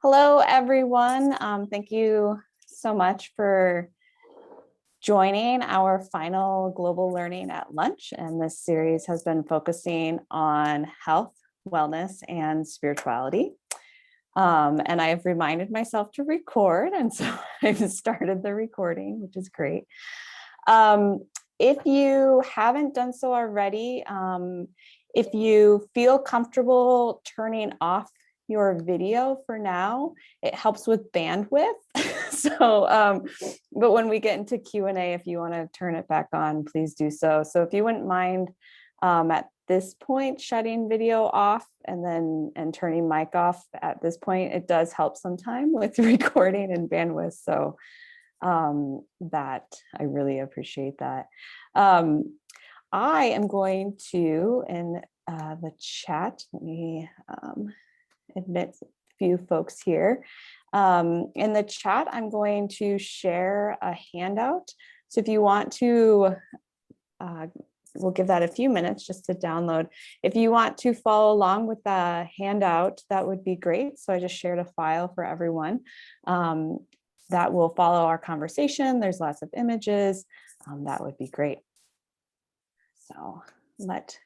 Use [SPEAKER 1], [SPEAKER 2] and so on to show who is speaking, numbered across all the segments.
[SPEAKER 1] Hello, everyone. Thank you so much for joining our final Global Learning at Lunch. And this series has been focusing on health, wellness, and spirituality. And I have reminded myself to record, and so I've started the recording, which is great. If you haven't done so already, if you feel comfortable turning off your video for now, it helps with bandwidth. So, but when we get into Q&A, if you want to turn it back on, please do so. So if you wouldn't mind at this point shutting video off and turning mic off at this point, it does help sometime with recording and bandwidth. So that I really appreciate that. I am going to, in the chat, let me admit a few folks here. In the chat, I'm going to share a handout. So if you want to, we'll give that a few minutes just to download. If you want to follow along with the handout, that would be great. So I just shared a file for everyone that will follow our conversation. There's lots of images. That would be great. So let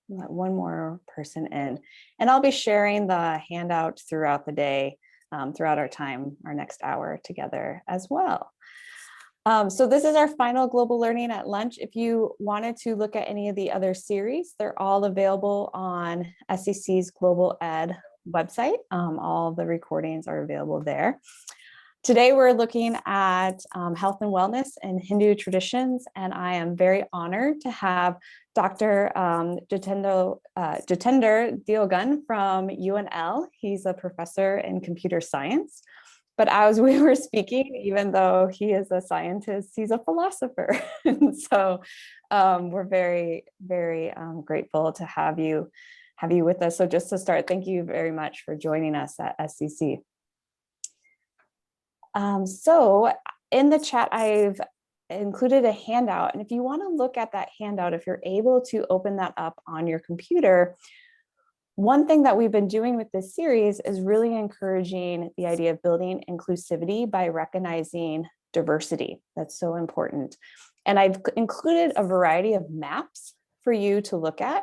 [SPEAKER 1] one more person in, and I'll be sharing the handout throughout the day, throughout our next hour together as well. So this is our final Global Learning at Lunch. If you wanted to look at any of the other series, they're all available on SEC's Global Ed website. All of the recordings are available there. Today, we're looking at health and wellness in Hindu traditions, and I am very honored to have Dr. Jitender Diogun from UNL. He's a professor in computer science, but as we were speaking, even though he is a scientist, he's a philosopher. And so we're very, very grateful to have you with us. So just to start, thank you very much for joining us at SCC. So in the chat, I've included a handout. And if you want to look at that handout, if you're able to open that up on your computer, one thing that we've been doing with this series is really encouraging the idea of building inclusivity by recognizing diversity. That's so important. And I've included a variety of maps for you to look at.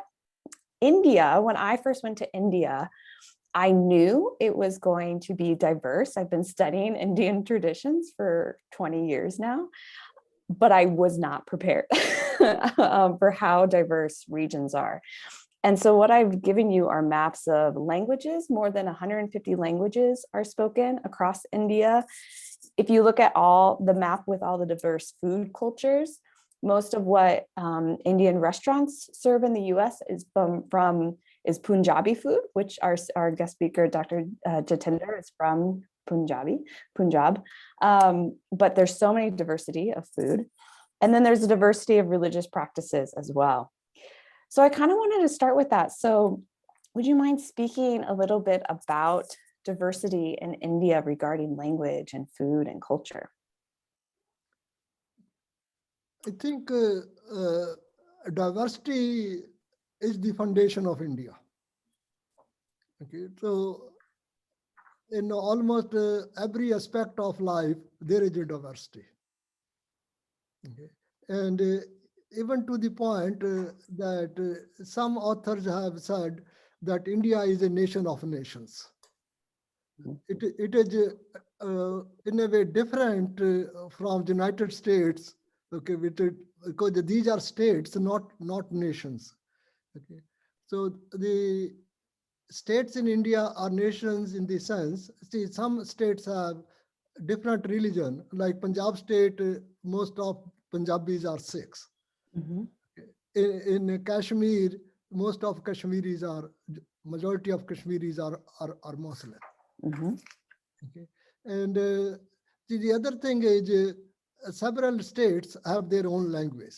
[SPEAKER 1] India, when I first went to India, I knew it was going to be diverse. I've been studying Indian traditions for 20 years now, but I was not prepared for how diverse regions are. And so what I've given you are maps of languages. More than 150 languages are spoken across India. If you look at the map with all the diverse food cultures, most of what Indian restaurants serve in the US is Punjabi food, which our guest speaker, Dr. Jitender, is from Punjab. But there's so many diversity of food. And then there's a diversity of religious practices as well. So I kind of wanted to start with that. So would you mind speaking a little bit about diversity in India regarding language and food and culture?
[SPEAKER 2] I think diversity is the foundation of India. Okay, so in almost every aspect of life, there is a diversity. Okay, and even to the point that some authors have said that India is a nation of nations. It is in a way different from the United States. Okay, because these are states, not nations. Okay, so the states in India are nations in the sense. See, some states have different religion. Like Punjab state, most of Punjabis are Sikhs.
[SPEAKER 1] Mm-hmm.
[SPEAKER 2] In Kashmir, most of majority of Kashmiris are Muslim.
[SPEAKER 1] Mm-hmm.
[SPEAKER 2] Okay, and the other thing is several states have their own language.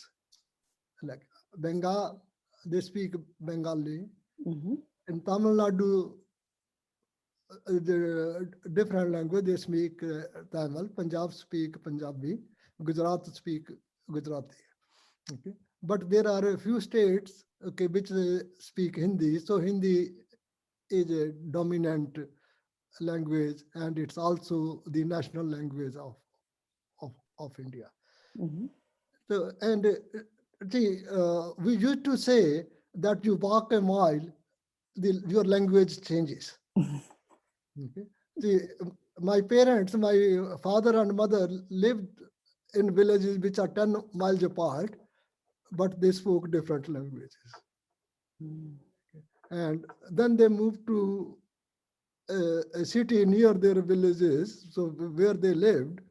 [SPEAKER 2] Like Bengal, they speak Bengali.
[SPEAKER 1] Mm-hmm.
[SPEAKER 2] In Tamil Nadu, the different language, they speak Tamil. Punjab speak Punjabi. Gujarat speak Gujarati. Okay, but there are a few states, okay, which speak Hindi. So Hindi is a dominant language, and it's also the national language of India.
[SPEAKER 1] Mhm.
[SPEAKER 2] So, and see, we used to say that you walk a mile, your language changes. Okay. See, my parents, my father and mother lived in villages which are 10 miles apart, but they spoke different languages.
[SPEAKER 1] Mm.
[SPEAKER 2] And then they moved to a city near their villages, so where they lived,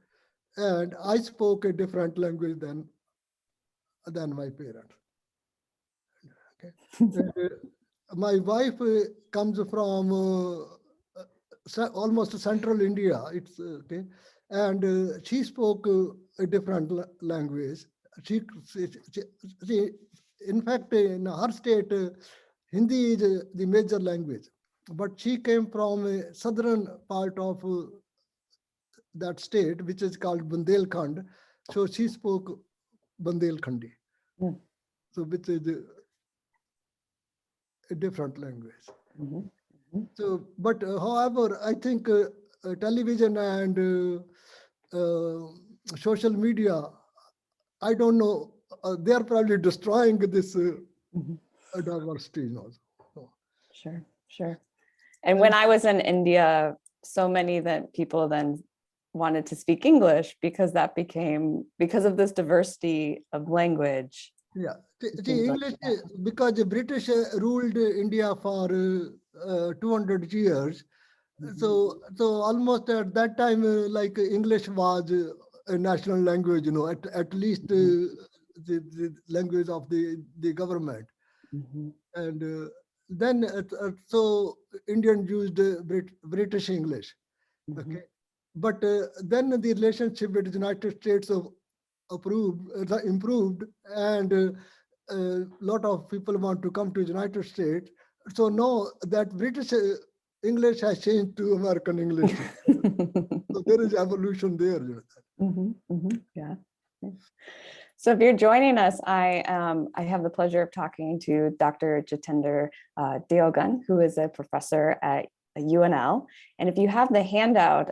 [SPEAKER 2] and I spoke a different language than my parents. Okay. And, my wife comes from almost central India. It's okay, and she spoke a different language. She, in fact, in her state, Hindi is the major language, but she came from a southern part of that state, which is called Bundelkhand. So she spoke Bundelkhandi,
[SPEAKER 1] Mm.
[SPEAKER 2] so which is a different language.
[SPEAKER 1] Mhm. Mhm.
[SPEAKER 2] So, but however, I think television and social media, I don't know, they are probably destroying this
[SPEAKER 1] Mhm.
[SPEAKER 2] diversity. So,
[SPEAKER 1] Sure, sure. And when
[SPEAKER 2] and
[SPEAKER 1] I was in India, so many that people then wanted to speak English because that became, because of this diversity of language.
[SPEAKER 2] yeah,
[SPEAKER 1] It
[SPEAKER 2] see,
[SPEAKER 1] seems like
[SPEAKER 2] English,
[SPEAKER 1] that.
[SPEAKER 2] because the British ruled India for 200 years.
[SPEAKER 1] Mhm.
[SPEAKER 2] So almost at that time, like English was a national language, at least
[SPEAKER 1] Mhm.
[SPEAKER 2] the language of the government.
[SPEAKER 1] Mhm.
[SPEAKER 2] And then, so Indian used British English,
[SPEAKER 1] Mhm.
[SPEAKER 2] okay? But then the relationship with the United States improved, and a lot of people want to come to United States. So now that British English has changed to American English. So there is evolution there.
[SPEAKER 1] Mhm. Mhm. Yeah. Yeah. So if you're joining us, I have the pleasure of talking to Dr. Jitender Deogan, who is a professor at UNL. And if you have the handout,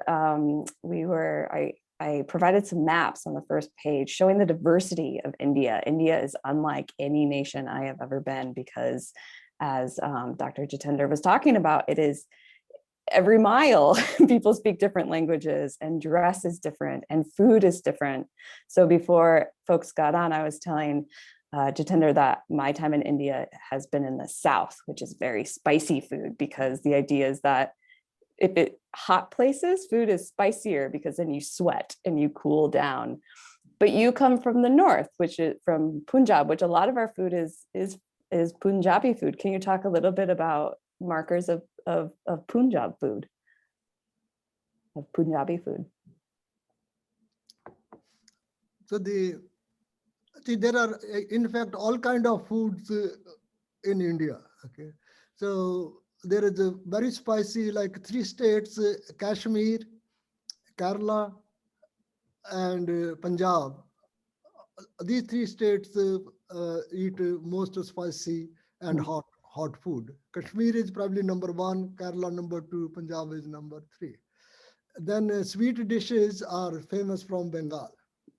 [SPEAKER 1] I provided some maps on the first page showing the diversity of India. India is unlike any nation I have ever been because, as Dr. Jitender was talking about, it is every mile people speak different languages and dress is different and food is different. So before folks got on, I was telling Jitender that my time in India has been in the South, which is very spicy food, because the idea is that if it hot places, food is spicier because then you sweat and you cool down. But you come from the North, which is from Punjab, which a lot of our food is Punjabi food. Can you talk a little bit about markers of Punjab food, of Punjabi food?
[SPEAKER 2] So there are in fact all kind of foods in India. Okay, so there is a very spicy, like three states: Kashmir, Kerala, and Punjab. These three states eat most spicy and
[SPEAKER 1] Mm.
[SPEAKER 2] hot food. Kashmir is probably number one, Kerala number two, Punjab is number three. Then sweet dishes are famous from Bengal.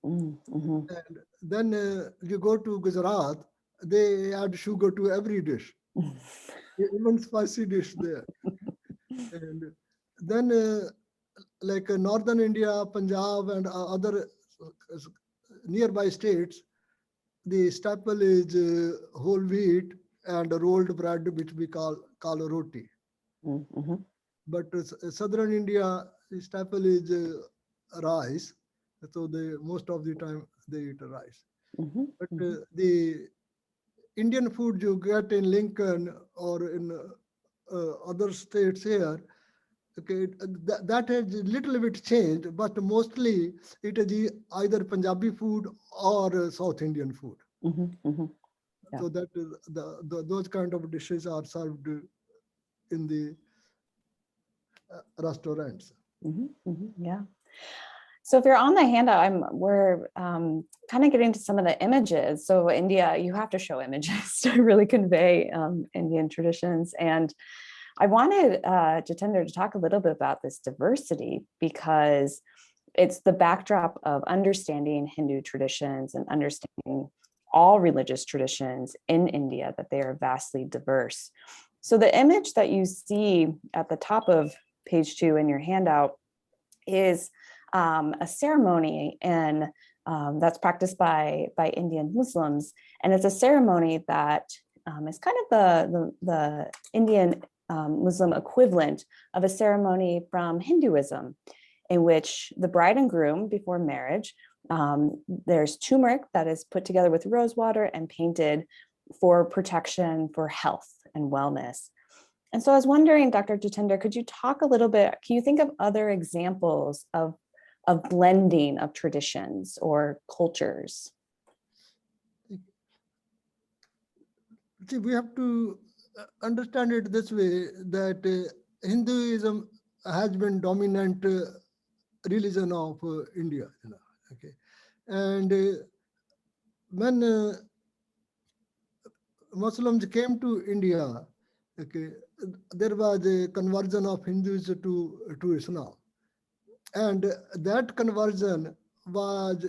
[SPEAKER 1] Mm. Mhm.
[SPEAKER 2] And then you go to Gujarat, they add sugar to every dish, even spicy dish there. And then like northern India, Punjab, and other nearby states, the staple is whole wheat and rolled bread, which we call roti.
[SPEAKER 1] Mm. Mhm.
[SPEAKER 2] But southern India, the staple is rice. So they most of the time they eat rice.
[SPEAKER 1] Mhm.
[SPEAKER 2] But
[SPEAKER 1] Mhm.
[SPEAKER 2] the Indian food you get in Lincoln or in other states here, okay, that has a little bit changed, but mostly it is either Punjabi food or South Indian food.
[SPEAKER 1] Mhm. Mhm. Yeah.
[SPEAKER 2] So that is those kind of dishes are served in the restaurants.
[SPEAKER 1] Mhm. Mhm. Yeah. So if you're on the handout, we're kind of getting to some of the images. So India, you have to show images to really convey Indian traditions. And I wanted Jitendra to talk a little bit about this diversity, because it's the backdrop of understanding Hindu traditions and understanding all religious traditions in India, that they are vastly diverse. So the image that you see at the top of page 2 in your handout is a ceremony, and that's practiced by Indian Muslims. And it's a ceremony that is kind of the Indian Muslim equivalent of a ceremony from Hinduism, in which the bride and groom, before marriage, there's turmeric that is put together with rose water and painted for protection, for health and wellness. And so I was wondering, Dr. Jitendra, could you talk a little bit, can you think of other examples of blending of traditions or cultures?
[SPEAKER 2] See, we have to understand it this way, that Hinduism has been dominant religion of India. Okay, and when Muslims came to India, okay, there was a conversion of Hindus to Islam, and that conversion was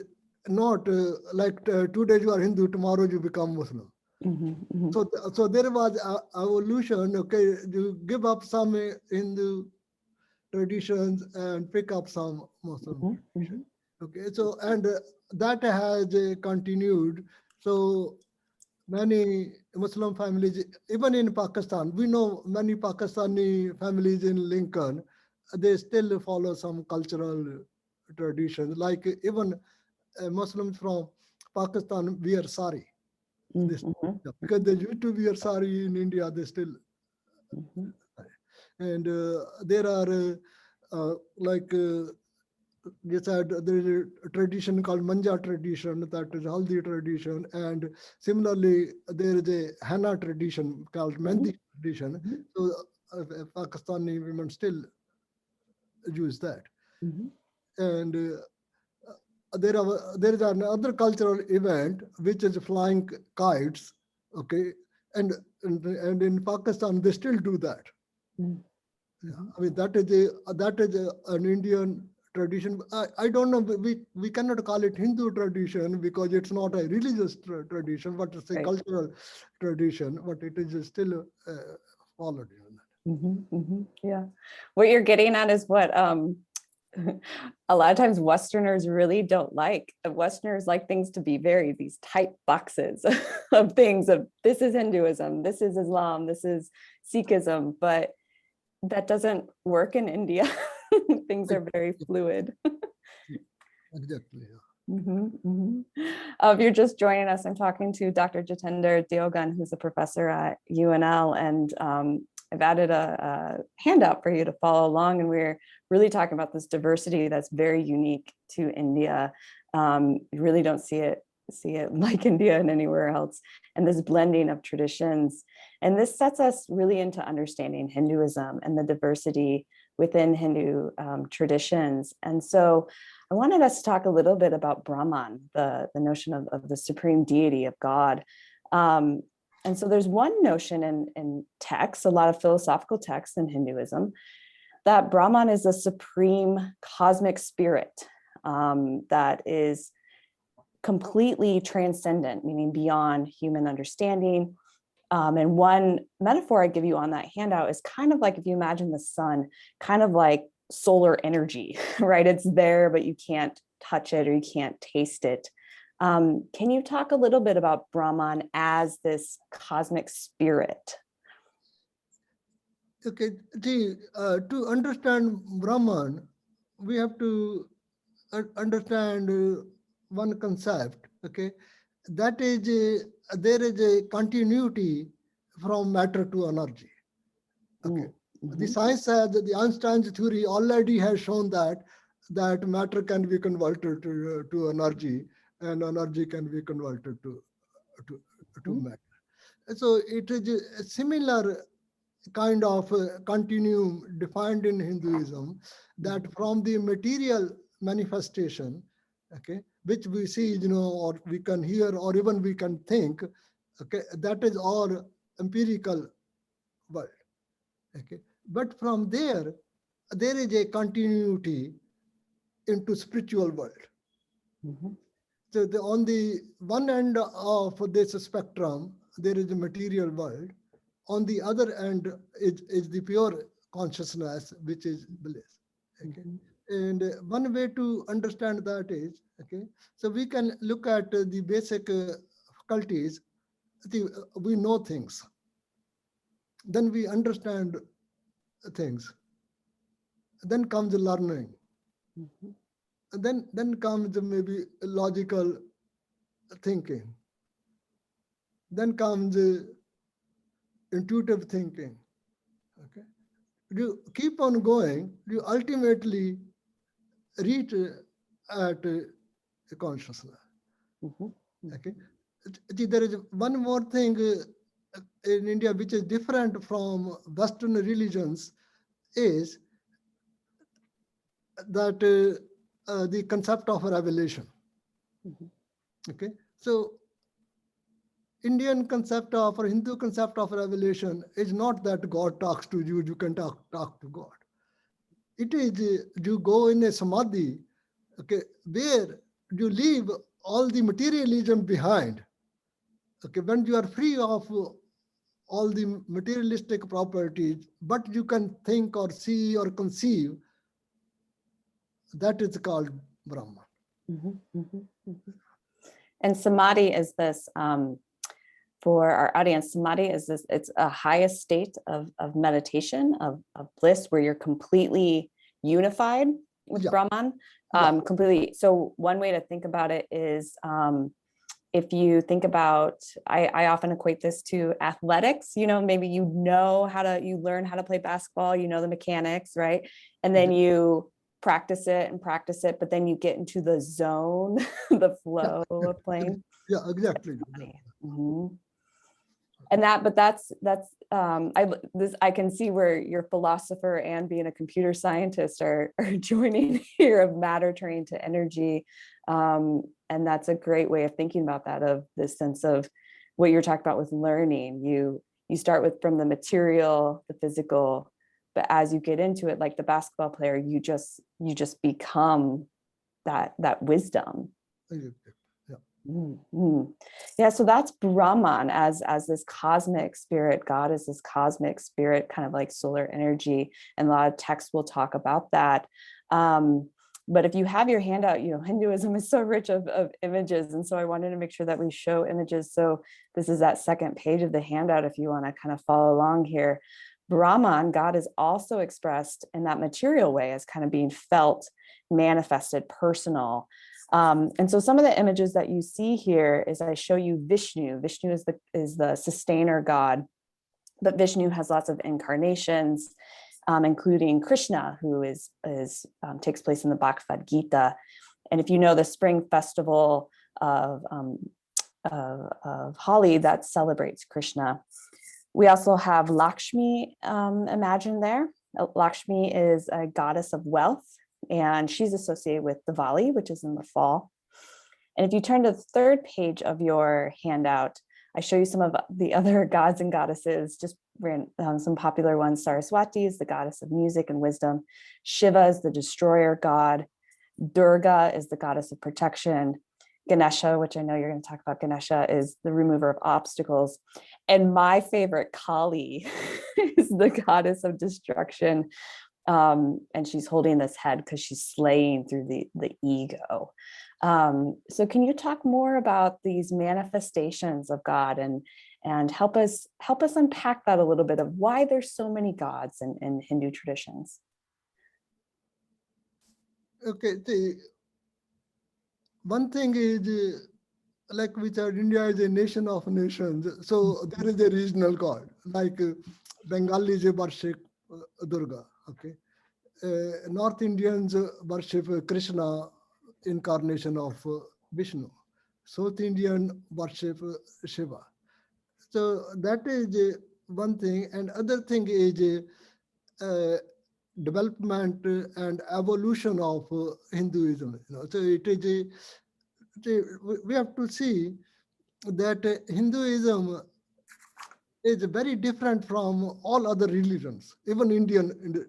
[SPEAKER 2] not like today you are Hindu, tomorrow you become Muslim. So there was a evolution. Okay, you give up some Hindu traditions and pick up some Muslim traditions. Okay, so and that has continued. So many Muslim families, even in Pakistan, we know many Pakistani families in Lincoln, they still follow some cultural traditions. Like even Muslims from Pakistan wear sari. Because they used to wear sari in India, they still. And there are like you said, there is a tradition called Manja tradition, that is Haldi tradition, and similarly there is a henna tradition called Mehndi tradition. So Pakistani women still use that. And there is another cultural event which is flying kites. Okay, and in Pakistan they still do that. I mean that is an Indian tradition. I don't know. We cannot call it Hindu tradition because it's not a religious tradition, but it's a cultural tradition. But it is still followed.
[SPEAKER 1] Yeah, what you're getting at is what a lot of times Westerners really don't like. Westerners like things to be these tight boxes of things of this is Hinduism, this is Islam, this is Sikhism, but that doesn't work in India. Things are very fluid.
[SPEAKER 2] Exactly.
[SPEAKER 1] If you're just joining us, I'm talking to Dr. Jitendra Deogan, who's a professor at UNL, and I've added a handout for you to follow along, and we're really talking about this diversity that's very unique to India. You really don't see it like India and anywhere else, and this blending of traditions. And this sets us really into understanding Hinduism and the diversity within Hindu traditions. And so I wanted us to talk a little bit about Brahman, the notion of the supreme deity of God. And so there's one notion in texts, a lot of philosophical texts in Hinduism, that Brahman is a supreme cosmic spirit that is completely transcendent, meaning beyond human understanding. And one metaphor I give you on that handout is kind of like if you imagine the sun, kind of like solar energy, right? It's there, but you can't touch it or you can't taste it. Can you talk a little bit about Brahman as this cosmic spirit?
[SPEAKER 2] Okay, see, to understand Brahman, we have to understand one concept. Okay, that is there is a continuity from matter to energy. Okay, the science says that the Einstein's theory already has shown that matter can be converted to energy, and energy can be converted to matter. So it is a similar kind of continuum defined in Hinduism, that from the material manifestation, okay, which we see, or we can hear, or even we can think, okay, that is all empirical world, okay. But from there is a continuity into spiritual world.
[SPEAKER 1] Mhm.
[SPEAKER 2] So on the one end of this spectrum, there is a material world. On the other end is the pure consciousness, which is bliss. Okay.
[SPEAKER 1] Mhm.
[SPEAKER 2] And one way to understand that is, okay, so we can look at the basic faculties. We know things, then we understand things, then comes learning,
[SPEAKER 1] Mhm.
[SPEAKER 2] and then comes maybe logical thinking, then comes intuitive thinking. Okay, you keep on going, you ultimately reach at consciousness.
[SPEAKER 1] Mhm.
[SPEAKER 2] Okay, there is one more thing in India which is different from Western religions is that the concept of revelation.
[SPEAKER 1] Mhm.
[SPEAKER 2] Okay, so Indian concept of or Hindu concept of revelation is not that God talks to you, you can talk to God. It is you go in a samadhi, okay, where you leave all the materialism behind. Okay, when you are free of all the materialistic properties, but you can think or see or conceive, that is called Brahman.
[SPEAKER 1] Mhm. Mhm. Mhm. And samadhi is this, for our audience, samadhi is this, it's a highest state of meditation, of bliss, where you're completely unified with
[SPEAKER 2] Yeah,
[SPEAKER 1] Brahman,
[SPEAKER 2] yeah,
[SPEAKER 1] completely. So one way to think about it is, if you think about, I often equate this to athletics, maybe you learn how to play basketball, the mechanics, right? And then
[SPEAKER 2] yeah,
[SPEAKER 1] you practice it, but then you get into the zone, the
[SPEAKER 2] yeah,
[SPEAKER 1] flow of playing.
[SPEAKER 2] yeah, exactly.
[SPEAKER 1] Mhm. And I can see where your philosopher and being a computer scientist are joining here, of matter turning to energy. And that's a great way of thinking about that, of this sense of what you're talking about with learning. You start with from the material, the physical, but as you get into it, like the basketball player, you just become that wisdom.
[SPEAKER 2] Exactly. Yeah.
[SPEAKER 1] Mhm. Yeah, so that's Brahman as this cosmic spirit. God is this cosmic spirit, kind of like solar energy, and a lot of texts will talk about that. But if you have your handout, Hinduism is so rich of images, and so I wanted to make sure that we show images. So this is that second page of the handout, if you want to kind of follow along here. Brahman, God, is also expressed in that material way as kind of being felt, manifested, personal. And so some of the images that you see here is I show you Vishnu. Vishnu is the sustainer God, but Vishnu has lots of incarnations, including Krishna, who takes place in the Bhagavad Gita. And if you know the spring festival of Holi, that celebrates Krishna. We also have Lakshmi imagined there. Lakshmi is a goddess of wealth, and she's associated with Diwali, which is in the fall. And if you turn to the third page of your handout, I show you some of the other gods and goddesses, just some popular ones. Saraswati is the goddess of music and wisdom. Shiva is the destroyer god. Durga is the goddess of protection. Ganesha, which I know you're going to talk about, Ganesha is the remover of obstacles. And my favorite, Kali, is the goddess of destruction. And she's holding this head because she's slaying through the ego. So can you talk more about these manifestations of God, and help us unpack that a little bit, of why there's so many gods in Hindu traditions?
[SPEAKER 2] Okay, one thing is like we said, India is a nation of nations. So there is a regional god, like Bengalis worship Durga. Okay, North Indians worship Krishna, incarnation of Vishnu. South Indian worship Shiva. So that is one thing, and other thing is development and evolution of Hinduism. So it is we have to see that Hinduism is very different from all other religions, even Indian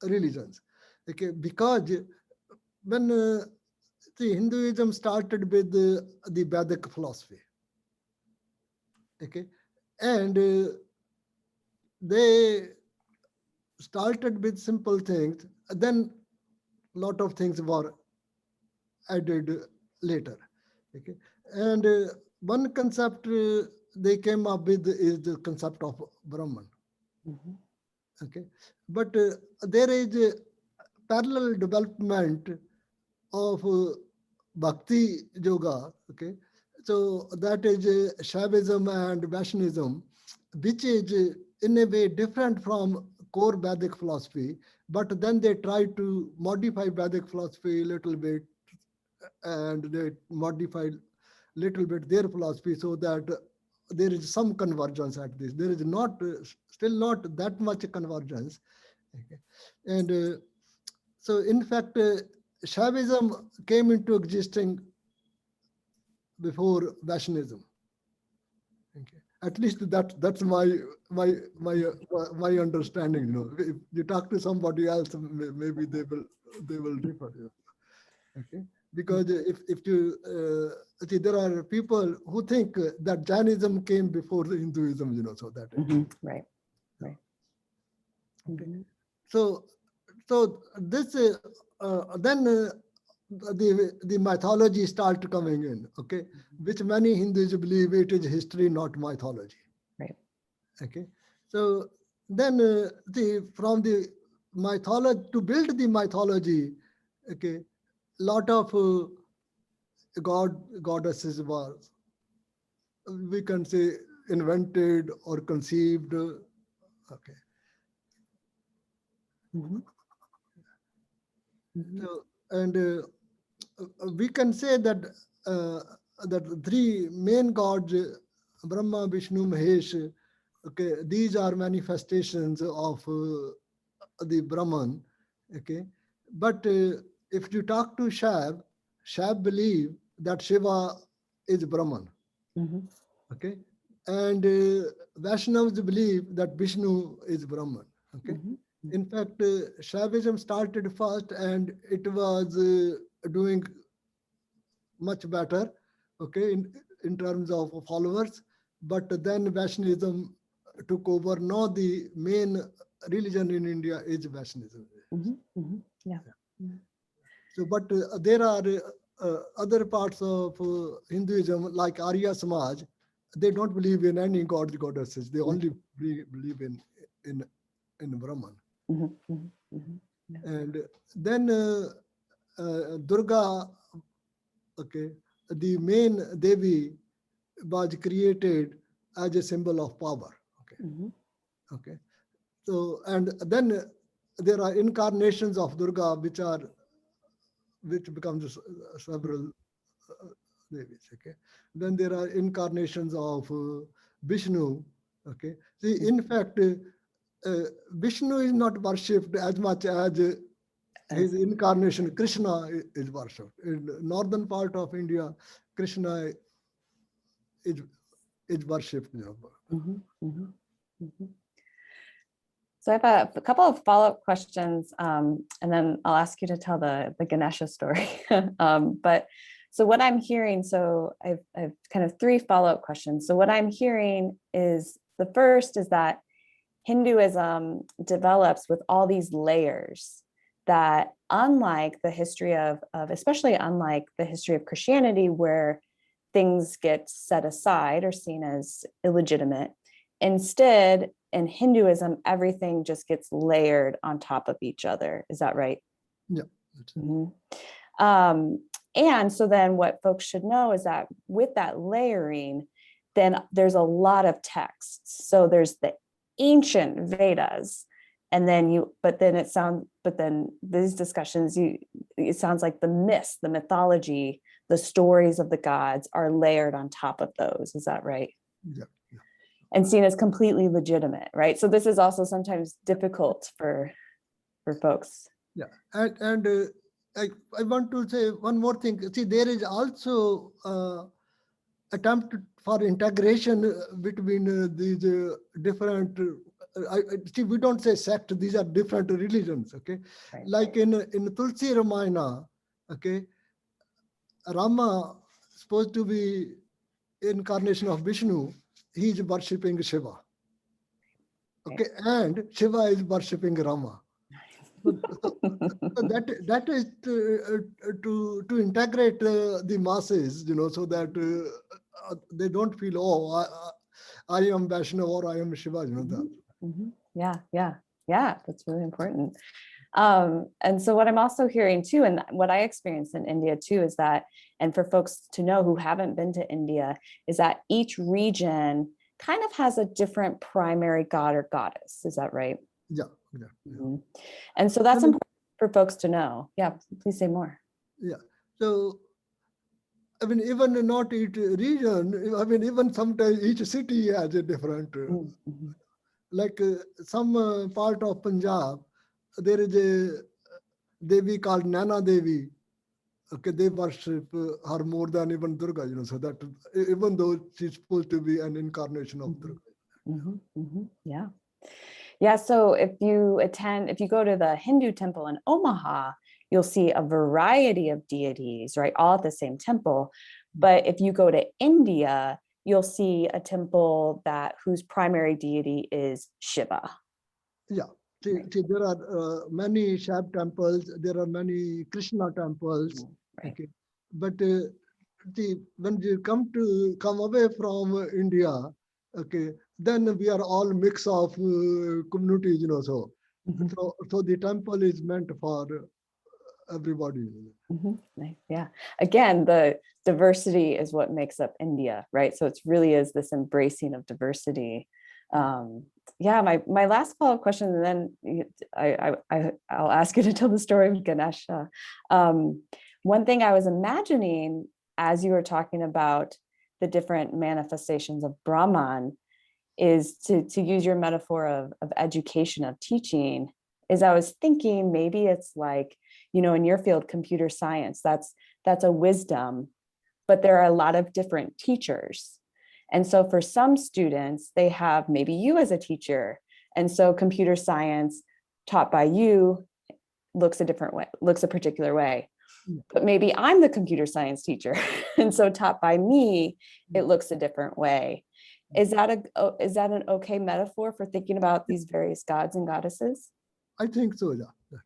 [SPEAKER 2] religions. Okay, because when see, Hinduism started with the Vedic philosophy. Okay, and they started with simple things. Then a lot of things were added later. Okay, and one concept they came up with is the concept of Brahman.
[SPEAKER 1] Mhm.
[SPEAKER 2] Okay, but there is a parallel development of bhakti yoga. Okay, so that is Shaivism and Vaishnavism, which is in a way different from core Vedic philosophy, but then they try to modify Vedic philosophy a little bit, and they modify little bit their philosophy so that there is some convergence at this. There is not still not that much convergence. Okay. And so in fact, Shaivism came into existing before Vaishnavism. Okay. At least that's my understanding. If you talk to somebody else, maybe they will differ. Okay, because if you see, there are people who think that Jainism came before the Hinduism. So that is
[SPEAKER 1] Right, right.
[SPEAKER 2] okay.
[SPEAKER 1] Mhm.
[SPEAKER 2] So this then the mythology start coming in. Okay, which many Hindus believe it is history, not mythology.
[SPEAKER 1] Right.
[SPEAKER 2] Okay, so then from the mythology to build the mythology. Okay, lot of goddesses were, we can say, invented or conceived. Okay,
[SPEAKER 1] Mhm. Mhm.
[SPEAKER 2] so and we can say that that the three main gods, Brahma, Vishnu, Mahesh. Okay, these are manifestations of the Brahman. Okay, but if you talk to Shaiv believe that Shiva is Brahman.
[SPEAKER 1] Mhm.
[SPEAKER 2] Okay, and Vaishnavas believe that Vishnu is Brahman. Okay,
[SPEAKER 1] Mhm.
[SPEAKER 2] in fact, Shaivism started first, and it was doing much better. Okay, in terms of followers, but then Vaishnavism took over. Now the main religion in India is Vaishnavism.
[SPEAKER 1] Mhm. Mhm. Yeah. Mhm.
[SPEAKER 2] So, but there are other parts of Hinduism, like Arya Samaj. They don't believe in any gods, goddesses. They only believe in in Brahman.
[SPEAKER 1] Mhm. Mhm. Mhm. Yeah.
[SPEAKER 2] And then Durga, okay, the main Devi was created as a symbol of power. Okay,
[SPEAKER 1] Mhm.
[SPEAKER 2] okay. So and then there are incarnations of Durga, which becomes several Devis. Okay, then there are incarnations of Vishnu. Okay, see, in fact, Vishnu is not worshipped as much as his
[SPEAKER 1] As
[SPEAKER 2] incarnation Krishna is worshipped. In the northern part of India, Krishna is is worshipped.
[SPEAKER 1] Mhm. Mhm. Mhm. So I have a couple of follow-up questions, and then I'll ask you to tell the Ganesha story. But so what I'm hearing, so I've kind of three follow-up questions. So what I'm hearing is the first is that Hinduism develops with all these layers that, unlike the history of especially unlike the history of Christianity, where things get set aside or seen as illegitimate, instead in Hinduism, everything just gets layered on top of each other. Is that right?
[SPEAKER 2] Yeah.
[SPEAKER 1] Mhm. Um, and so then what folks should know is that with that layering, then there's a lot of texts. So there's the ancient Vedas, and then but then these discussions, it sounds like the myths, the mythology, the stories of the gods are layered on top of those. Is that right?
[SPEAKER 2] Yeah. Yeah.
[SPEAKER 1] And seen as completely legitimate, right? So this is also sometimes difficult for for folks.
[SPEAKER 2] Yeah, and I want to say one more thing. See, there is also attempt for integration between these different. See, we don't say sect; these are different religions. Okay,
[SPEAKER 1] Right.
[SPEAKER 2] like in Tulsi Ramayana, okay, Rama supposed to be incarnation of Vishnu. He is worshipping Shiva. Okay, and Shiva is worshipping Rama. So that is to integrate the masses, so that they don't feel, oh, I am Vaishnav or I am Shiva, that.
[SPEAKER 1] Yeah, that's really important. And so what I'm also hearing too, and what I experienced in India too, is that, and for folks to know who haven't been to India, is that each region kind of has a different primary god or goddess. Is that right?
[SPEAKER 2] Yeah.
[SPEAKER 1] Mhm. And so that's important for folks to know. Yeah, please say more.
[SPEAKER 2] Yeah. So, I mean, even not each region, I mean, even sometimes each city has a different,
[SPEAKER 1] Mhm.
[SPEAKER 2] like some part of Punjab, there is a Devi called Nana Devi. Okay, they worship her more than even Durga, so that even though she's supposed to be an incarnation of Durga.
[SPEAKER 1] Yeah. Yeah, so if you go to the Hindu temple in Omaha, you'll see a variety of deities, right? All at the same temple. But if you go to India, you'll see a temple whose primary deity is Shiva.
[SPEAKER 2] Yeah. See, there are many Shiv temples, there are many Krishna temples.
[SPEAKER 1] Right.
[SPEAKER 2] Okay. But see, when you come away from India, okay, then we are all mix of communities, so.
[SPEAKER 1] Mhm.
[SPEAKER 2] So the temple is meant for everybody.
[SPEAKER 1] Nice. Yeah. Again, the diversity is what makes up India, right? So it really is this embracing of diversity. Yeah, my last follow-up question, and then I'll ask you to tell the story of Ganesha. One thing I was imagining as you were talking about the different manifestations of Brahman is to use your metaphor of education, of teaching, is I was thinking maybe it's like, in your field, computer science, that's a wisdom, but there are a lot of different teachers. And so for some students, they have maybe you as a teacher. And so computer science taught by you looks a particular way. But maybe I'm the computer science teacher. And so taught by me, it looks a different way. Is that an okay metaphor for thinking about these various gods and goddesses?
[SPEAKER 2] I think so, yeah.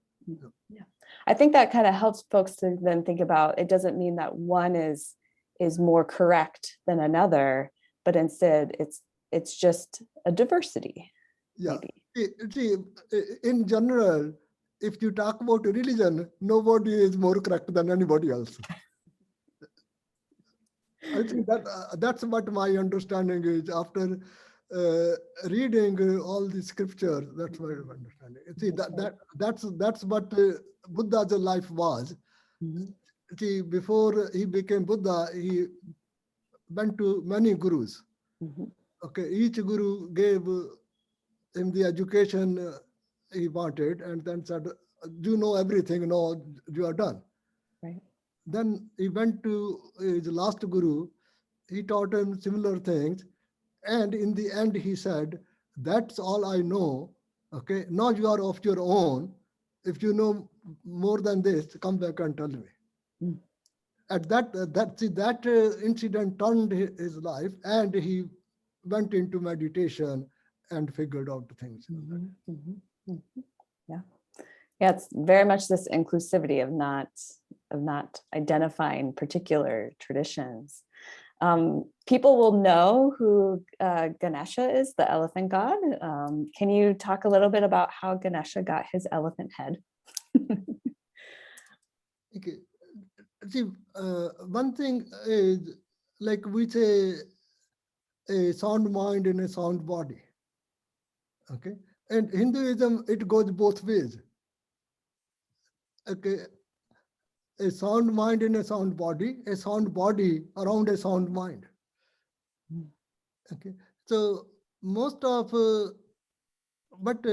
[SPEAKER 1] Yeah. I think that kind of helps folks to then think about, it doesn't mean that one is more correct than another, but instead it's just a diversity.
[SPEAKER 2] Yeah.
[SPEAKER 1] Maybe.
[SPEAKER 2] See, in general, if you talk about religion, nobody is more correct than anybody else. I think that's what my understanding is after reading all the scriptures. That's my understanding. See, that's what Buddha's life was.
[SPEAKER 1] Mhm.
[SPEAKER 2] See, before he became Buddha, he went to many gurus.
[SPEAKER 1] Mhm.
[SPEAKER 2] Okay, each guru gave him the education he wanted, and then said, "You know everything. Now you are done."
[SPEAKER 1] Right.
[SPEAKER 2] Then he went to his last guru. He taught him similar things. And in the end, he said, "That's all I know. Okay, now you are of your own. If you know more than this, come back and tell me."
[SPEAKER 1] Mm.
[SPEAKER 2] At that incident turned his life, and he went into meditation and figured out things.
[SPEAKER 1] Mhm. Mhm. Mhm. Yeah. Yeah, it's very much this inclusivity of not identifying particular traditions. People will know who Ganesha is, the elephant god. Can you talk a little bit about how Ganesha got his elephant head?
[SPEAKER 2] Okay. See, one thing is, like we say, a sound mind in a sound body. Okay. And Hinduism, it goes both ways. Okay. A sound mind in a sound body around a sound mind. Okay. So most of, but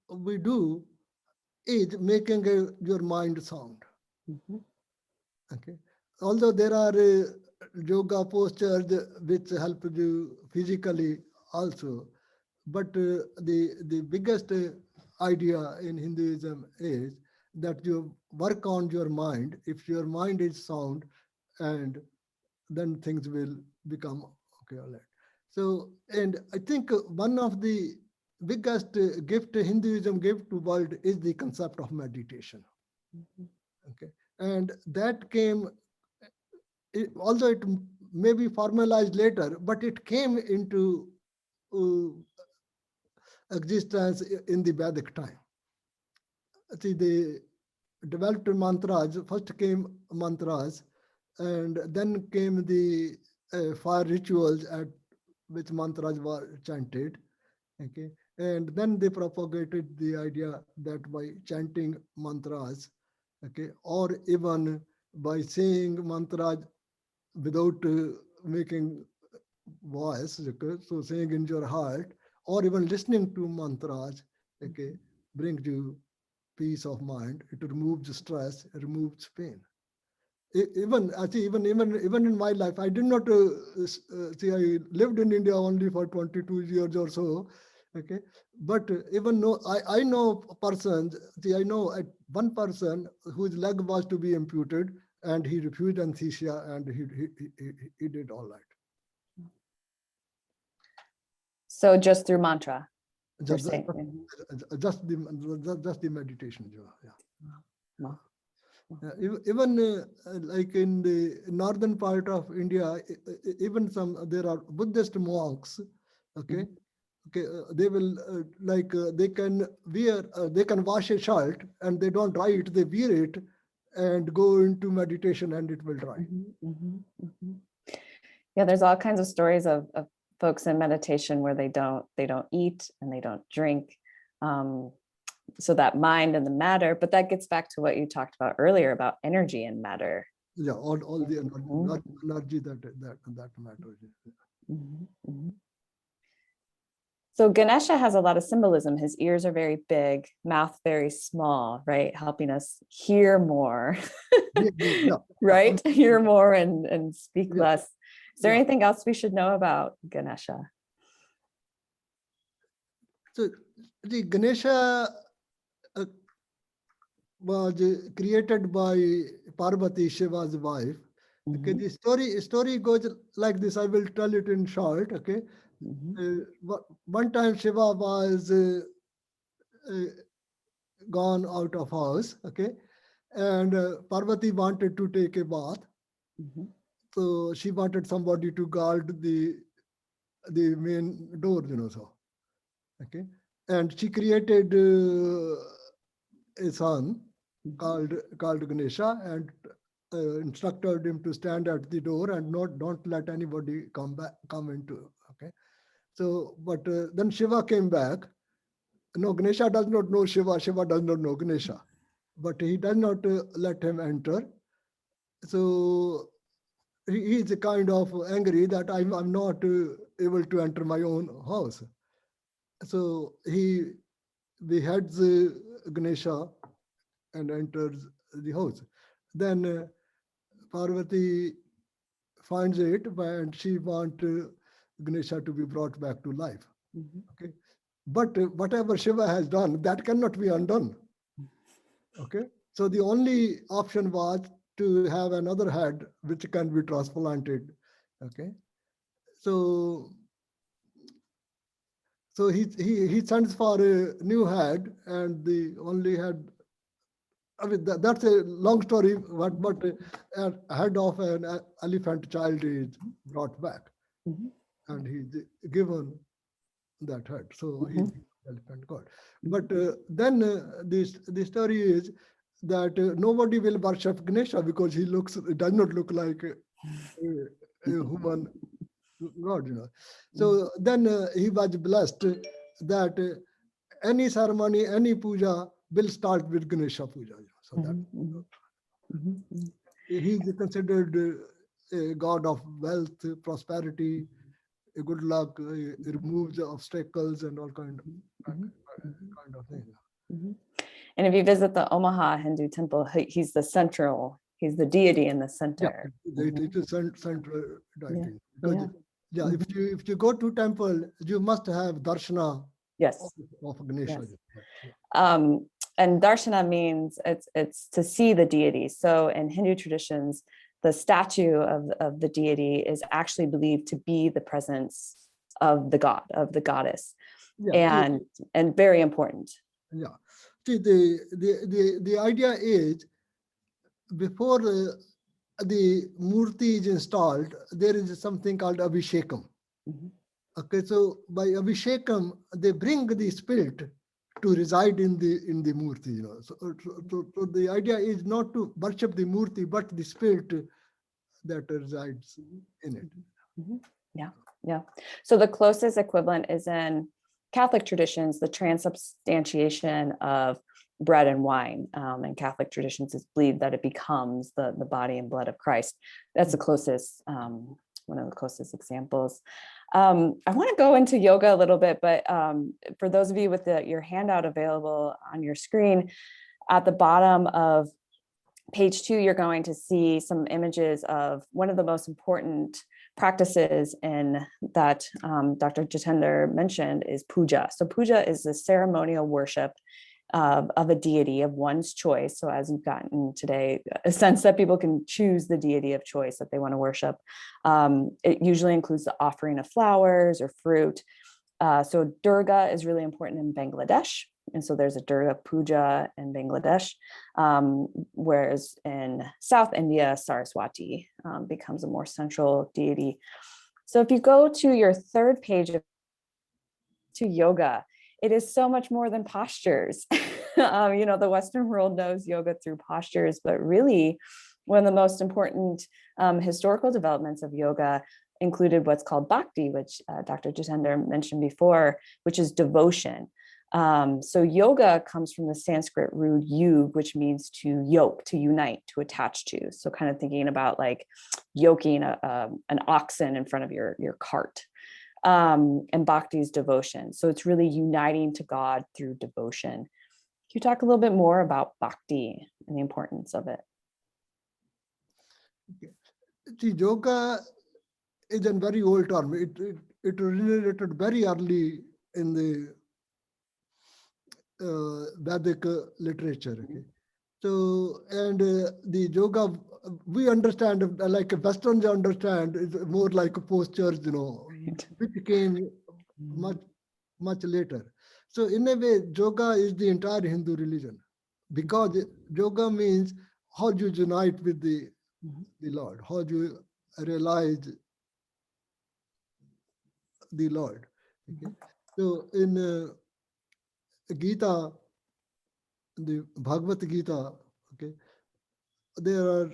[SPEAKER 2] we do is making your mind sound.
[SPEAKER 1] Mhm.
[SPEAKER 2] Okay. Although there are yoga postures which help you physically also, but the biggest idea in Hinduism is that you work on your mind. If your mind is sound, and then things will become okay. All right. So, and I think one of the biggest gift Hinduism gave to world is the concept of meditation.
[SPEAKER 1] Mhm.
[SPEAKER 2] Okay, and that came, although it may be formalized later, but it came into uh, existence in the Vedic time. See, the developed mantras, first came mantras, and then came the fire rituals at which mantras were chanted. Okay, and then they propagated the idea that by chanting mantras, okay, or even by saying mantras without making voice, okay, so saying in your heart, or even listening to mantras, okay, brings you peace of mind. It removes stress, it removes pain. Even I see, even in my life, I did not see. I lived in India only for 22 years or so, okay. But even though I know persons, see, I know one person whose leg was to be amputed, and he refused anesthesia, and he did all right.
[SPEAKER 1] So just through mantra, you're
[SPEAKER 2] Just,
[SPEAKER 1] saying.
[SPEAKER 2] just the meditation, yeah.
[SPEAKER 1] Wow.
[SPEAKER 2] Even like in the northern part of India, even there are Buddhist monks. Okay,
[SPEAKER 1] Mhm.
[SPEAKER 2] okay, they will they can wear, they can wash a shirt and they don't dry it. They wear it and go into meditation, and it will dry.
[SPEAKER 1] Mhm. Mhm. Mhm. Yeah, there's all kinds of stories of folks in meditation where they don't eat and they don't drink. Um, so that mind and the matter, but that gets back to what you talked about earlier about energy and matter.
[SPEAKER 2] Yeah, all the
[SPEAKER 1] Mhm.
[SPEAKER 2] energy that matters.
[SPEAKER 1] Mhm. Mhm. So Ganesha has a lot of symbolism. His ears are very big, mouth very small, right? Helping us hear more,
[SPEAKER 2] Yeah, yeah,
[SPEAKER 1] right? Hear more and speak
[SPEAKER 2] yeah,
[SPEAKER 1] less. Is there
[SPEAKER 2] yeah.
[SPEAKER 1] anything else we should know about Ganesha?
[SPEAKER 2] So the Ganesha uh, was created by Parvati, Shiva's wife. Okay,
[SPEAKER 1] Mhm.
[SPEAKER 2] the story goes like this. I will tell it in short. Okay,
[SPEAKER 1] Mhm.
[SPEAKER 2] one time Shiva was uh, gone out of house. Okay, and Parvati wanted to take a bath,
[SPEAKER 1] Mhm.
[SPEAKER 2] so she wanted somebody to guard the main door. So okay, and she created a son
[SPEAKER 1] Mhm.
[SPEAKER 2] called Ganesha, and instructed him to stand at the door and not don't let anybody come into. Okay, so but then Shiva came back. No, Ganesha does not know Shiva. Shiva does not know Ganesha, but he does not let him enter. So he is kind of angry that I'm not able to enter my own house. So he beheads Ganesha and enters the house. Then Parvati finds it, and she wants Ganesha to be brought back to life.
[SPEAKER 1] Mhm.
[SPEAKER 2] Okay, but whatever Shiva has done, that cannot be undone. Okay, so the only option was to have another head which can be transplanted. Okay, so he sends for a new head, and the only head. I mean, that's a long story, but a head of an elephant child is brought back,
[SPEAKER 1] Mhm.
[SPEAKER 2] and he's given that head. So he's
[SPEAKER 1] Mhm.
[SPEAKER 2] the elephant god.
[SPEAKER 1] Mhm.
[SPEAKER 2] But then the story is that nobody will worship Ganesha because it does not look like a human god.
[SPEAKER 1] Mhm.
[SPEAKER 2] So then he was blessed that any ceremony, any puja will start with Ganesha puja. So that
[SPEAKER 1] Mhm. Mhm. Mhm. Mhm.
[SPEAKER 2] he is considered a god of wealth, prosperity, a good luck, it removes the obstacles and all kind
[SPEAKER 1] Mhm.
[SPEAKER 2] of thing.
[SPEAKER 1] Mhm. And if you visit the Omaha Hindu temple, he's he's the deity in the
[SPEAKER 2] Yeah,
[SPEAKER 1] center.
[SPEAKER 2] it is central
[SPEAKER 1] Yeah.
[SPEAKER 2] deity. Because
[SPEAKER 1] Yeah.
[SPEAKER 2] if you go to temple, you must have darshana
[SPEAKER 1] Yes.
[SPEAKER 2] of Ganesha.
[SPEAKER 1] Yes.
[SPEAKER 2] Yeah.
[SPEAKER 1] And darshana means it's to see the deity. So in Hindu traditions, the statue of the deity is actually believed to be the presence of the god, of the goddess,
[SPEAKER 2] Yeah,
[SPEAKER 1] and very important.
[SPEAKER 2] yeah. See, the idea is before the murti is installed, there is something called Abhishekam.
[SPEAKER 1] Mhm.
[SPEAKER 2] Okay, so by Abhishekam, they bring the spirit to reside in the murti. So the idea is not to worship the murti, but the spirit that resides in it.
[SPEAKER 1] Mhm. Yeah, yeah. So the closest equivalent is in Catholic traditions, the transubstantiation of bread and wine. In Catholic traditions, it's believed that it becomes the body and blood of Christ. That's the closest, one of the closest examples. I want to go into yoga a little bit, but for those of you with your handout available on your screen, at the bottom of page 2, you're going to see some images of one of the most important practices in that Dr. Jitender mentioned is puja. So puja is the ceremonial worship of a deity of one's choice. So as you've gotten today, a sense that people can choose the deity of choice that they want to worship. It usually includes the offering of flowers or fruit. So Durga is really important in Bangladesh. And so there's a Durga puja in Bangladesh, whereas in South India, Saraswati becomes a more central deity. So if you go to your third page to yoga, it is so much more than postures. The Western world knows yoga through postures, but really one of the most important historical developments of yoga included what's called bhakti, which Dr. Jitender mentioned before, which is devotion. So yoga comes from the Sanskrit root yug, which means to yoke, to unite, to attach to. So kind of thinking about like yoking an oxen in front of your cart. And bhakti is devotion. So it's really uniting to God through devotion. Can you talk a little bit more about bhakti and the importance of it?
[SPEAKER 2] See, yoga is a very old term. It originated very early in the Vedic literature. Okay? So, and the yoga, we understand, like Westerns understand, is more like postures,
[SPEAKER 1] Right.
[SPEAKER 2] which came much later. So, in a way, yoga is the entire Hindu religion because yoga means how you unite with the Lord, how you realize the Lord. Okay? So, in Gita, the Bhagavad Gita, okay, there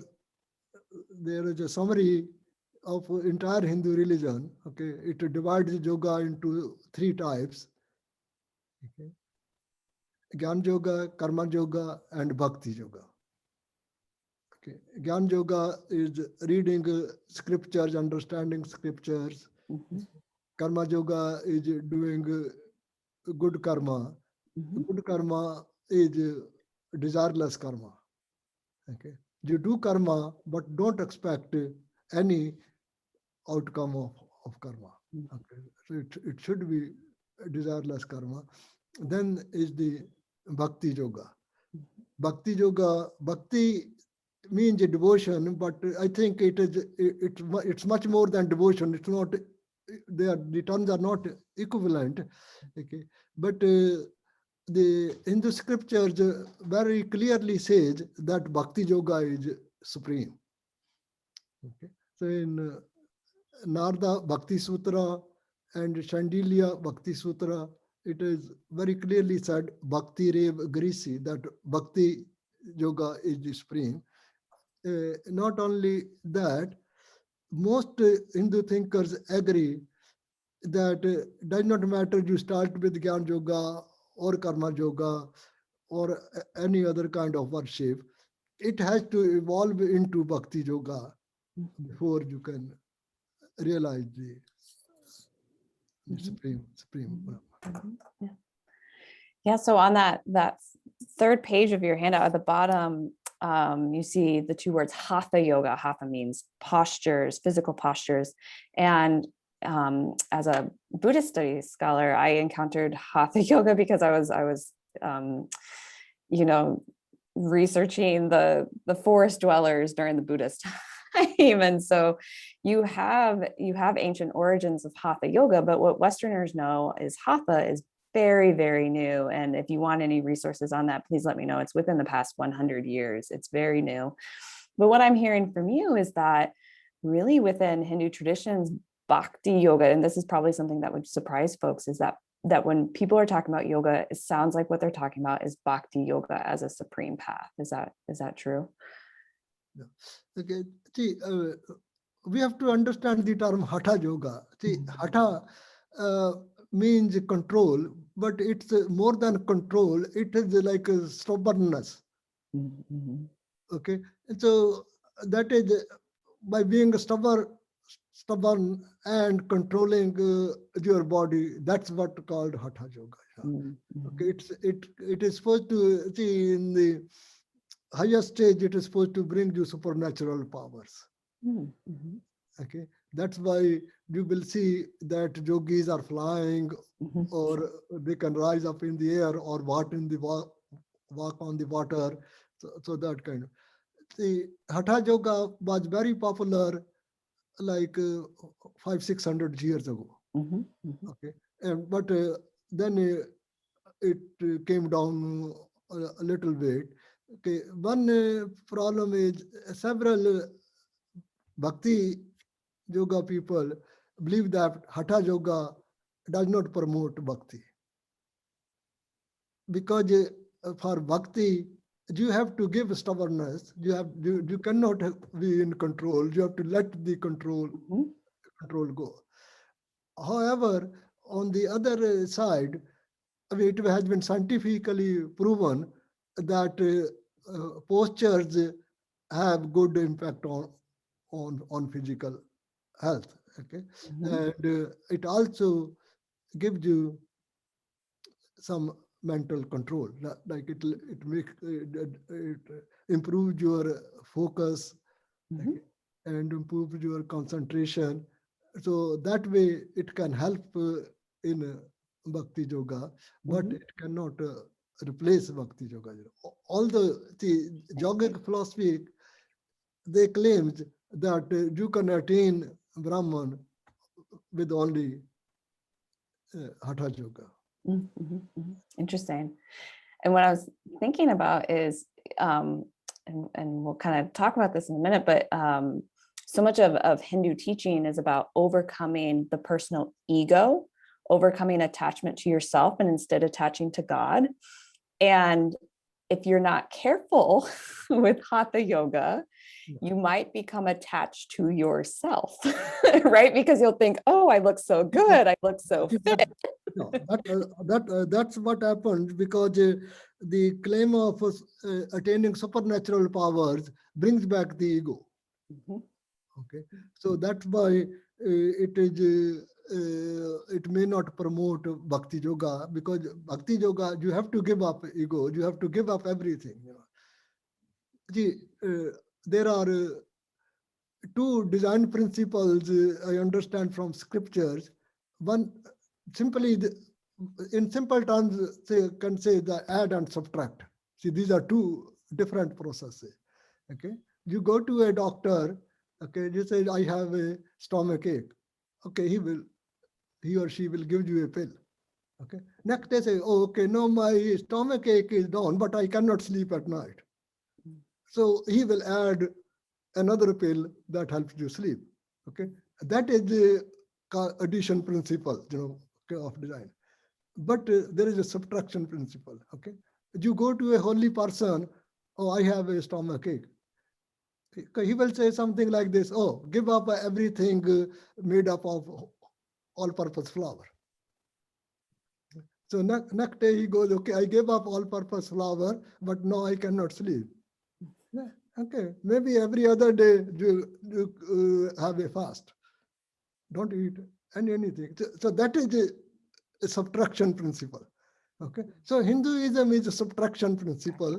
[SPEAKER 2] is a summary of entire Hindu religion. Okay, it divides yoga into 3 types: okay, Gyan Yoga, Karma Yoga, and Bhakti Yoga. Okay, Gyan Yoga is reading scriptures, understanding scriptures. Karma Yoga is doing good karma. Good karma is desireless karma. Okay, you do karma, but don't expect any outcome of karma. Okay, so it should be desireless karma. Then is the bhakti yoga. Bhakti means a devotion, but I think it's much more than devotion. It's not. The terms are not equivalent. Okay, but the Hindu scriptures very clearly says that bhakti yoga is supreme. Okay, so in Narada Bhakti Sutra and Shandilya Bhakti Sutra, it is very clearly said Bhakti Rev Grisi, that Bhakti Yoga is the supreme. Not only that, most Hindu thinkers agree that does not matter you start with Gyan Yoga or Karma Yoga or any other kind of worship, it has to evolve into Bhakti Yoga before you can realize the supreme Brahman.
[SPEAKER 1] Mhm. Yeah. Yeah. So on that third page of your handout at the bottom, you see the two words hatha yoga. Hatha means postures, physical postures. And as a Buddhist studies scholar, I encountered hatha yoga because I was you know, researching the forest dwellers during the Buddhist time. And so you have ancient origins of hatha yoga, but what Westerners know is hatha is very, very new. And if you want any resources on that, please let me know. It's within the past 100 years. It's very new. But what I'm hearing from you is that really within Hindu traditions, bhakti yoga, and this is probably something that would surprise folks, is that when people are talking about yoga, it sounds like what they're talking about is bhakti yoga as a supreme path. Is that true?
[SPEAKER 2] Yeah. Okay. See, we have to understand the term hatha yoga. See, hatha means control, but it's more than control. It is like a stubbornness.
[SPEAKER 1] Mm-hmm.
[SPEAKER 2] Okay, and so that is by being stubborn and controlling your body. That's what called hatha yoga. Yeah.
[SPEAKER 1] Mm-hmm.
[SPEAKER 2] Okay, it is supposed to see in the higher stage. It is supposed to bring you supernatural powers.
[SPEAKER 1] Mm-hmm.
[SPEAKER 2] Okay, that's why you will see that yogis are flying,
[SPEAKER 1] Mm-hmm.
[SPEAKER 2] or they can rise up in the air, or walk on the water. So that kind of. The Hatha Yoga was very popular like 500-600 years ago.
[SPEAKER 1] Mm-hmm. Mm-hmm.
[SPEAKER 2] Okay, but then it came down a little bit. Okay, one problem is several bhakti yoga people believe that Hatha Yoga does not promote bhakti, because for bhakti you have to give stubbornness. You cannot be in control. You have to let the control go. However, on the other side, I mean, it has been scientifically proven that postures have good impact on physical health. Okay,
[SPEAKER 1] Mm-hmm.
[SPEAKER 2] and it also gives you some mental control. Like it improves your focus,
[SPEAKER 1] Mm-hmm.
[SPEAKER 2] okay, and improves your concentration. So that way it can help in bhakti yoga, but
[SPEAKER 1] Mm-hmm.
[SPEAKER 2] it cannot replace bhakti yoga. Although the yogic philosophy, they claimed that you can attain Brahman with only hatha yoga.
[SPEAKER 1] Mm-hmm. Mm-hmm. Interesting. And what I was thinking about is, and we'll kind of talk about this in a minute, but so much of Hindu teaching is about overcoming the personal ego, overcoming attachment to yourself, and instead attaching to God. And if you're not careful with hatha yoga, you might become attached to yourself, right? Because you'll think, oh, I look so good, I look so fit.
[SPEAKER 2] No, that's what happened, because the claim of attaining supernatural powers brings back the ego.
[SPEAKER 1] Mhm.
[SPEAKER 2] Okay, so that's why it may not promote bhakti yoga, because bhakti yoga you have to give up ego, you have to give up everything. See, there are two design principles I understand from scriptures. One, simply in simple terms, can say the add and subtract. See, these are two different processes. Okay, you go to a doctor. Okay, you say I have a stomach ache. Okay, he or she will give you a pill. Okay, next they say, oh, okay, no, my stomach ache is down, but I cannot sleep at night. So he will add another pill that helps you sleep. Okay, that is the addition principle, okay, of design. But there is a subtraction principle. Okay, you go to a holy person. Oh, I have a stomach ache. He will say something like this: oh, give up everything made up of all-purpose flour. So next day he goes, okay, I gave up all-purpose flour, but now I cannot sleep. Yeah, okay, maybe every other day you have a fast. Don't eat and anything. So that is a subtraction principle. Okay, so Hinduism is a subtraction principle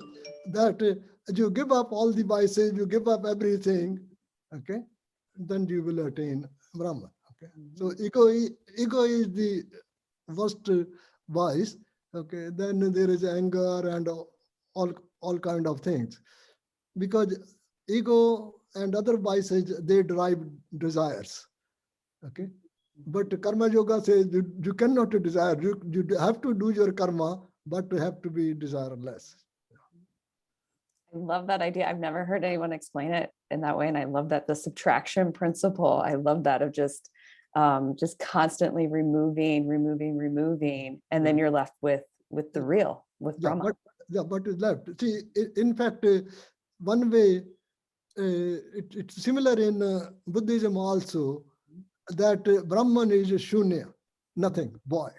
[SPEAKER 2] that you give up all the vices, you give up everything, okay, then you will attain Brahman. Okay, so ego is the worst vice. Okay, then there is anger and all kind of things, because ego and other vices, they drive desires. Okay, but karma yoga says you cannot desire. You have to do your karma, but you have to be desireless.
[SPEAKER 1] I love that idea. I've never heard anyone explain it in that way. And I love that the subtraction principle. I love that of just constantly removing, and then you're left with the real, with
[SPEAKER 2] Yeah,
[SPEAKER 1] Brahma.
[SPEAKER 2] but is left. See, in fact, one way it's similar in Buddhism also, that Brahman is shunya, nothing, void.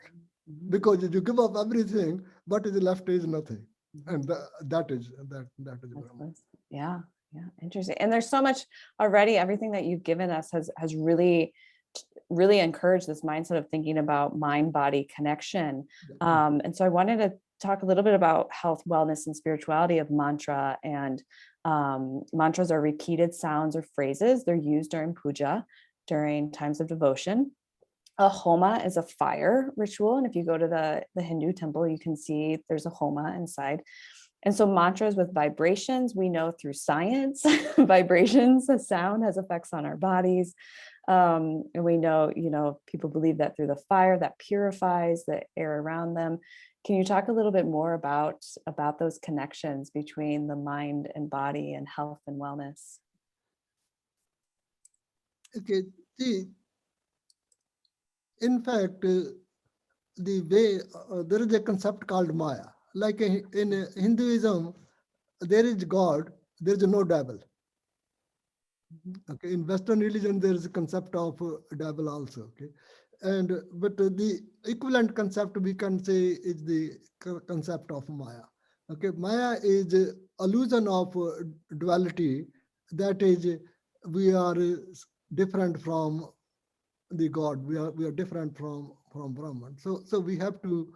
[SPEAKER 2] Because you give up everything, what is left is nothing, and that is Brahman.
[SPEAKER 1] Yeah, interesting. And there's so much already. Everything that you've given us has really encouraged this mindset of thinking about mind-body connection. And so I wanted to talk a little bit about health, wellness, and spirituality of mantra. And mantras are repeated sounds or phrases. They're used during puja, during times of devotion. A homa is a fire ritual. And if you go to the Hindu temple, you can see there's a homa inside. And so mantras with vibrations, we know through science, vibrations, the sound has effects on our bodies. And we know, people believe that through the fire that purifies the air around them. Can you talk a little bit more about those connections between the mind and body and health and wellness?
[SPEAKER 2] Okay, see, in fact, the way there is a concept called Maya. Like in Hinduism, there is God, there is no devil. Okay, in Western religion, there is a concept of devil also. Okay, but the equivalent concept we can say is the concept of Maya. Okay, Maya is illusion of duality. That is, we are different from the God. We are different from Brahman. So we have to